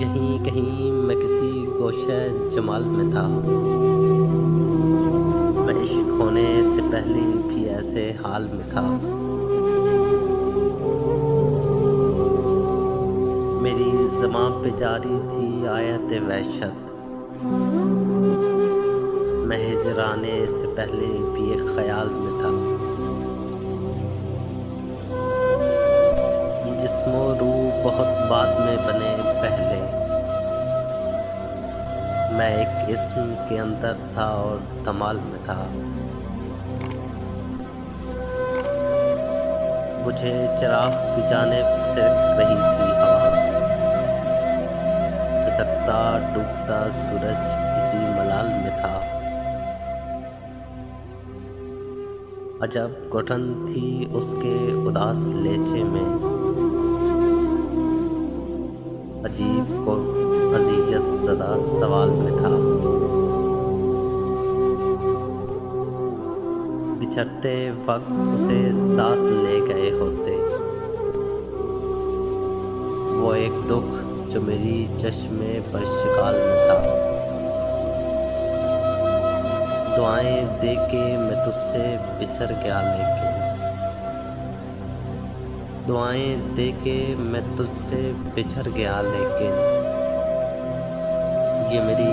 यहीं कहीं मैं किसी गोशे जमाल में था। मैं इश्क होने से पहले भी ऐसे हाल में था। मेरी ज़बां पे जारी थी आयत वहशत। मैं हिजराने से पहले भी एक ख्याल में था। ये जिस्मो रूह बहुत बाद में बने पहले। मैं एक इस्म के अंदर था और धमाल में था। मुझे चिराग की जानिब से रही थी हवा। सिसकता डूबता सूरज किसी मलाल में था। अजब घुटन थी उसके उदास लहजे में। अजीब को अज़ियत ज़दा सवाल में था। बिछड़ते वक्त उसे साथ ले गए होते। वो एक दुख जो मेरी चश्मे पर शिकाल में था। दुआएं दे के मैं तुझसे बिछड़ गया लेकिन। दुआएं दे के मैं तुझसे बिछड़ गया लेकिन ये मेरी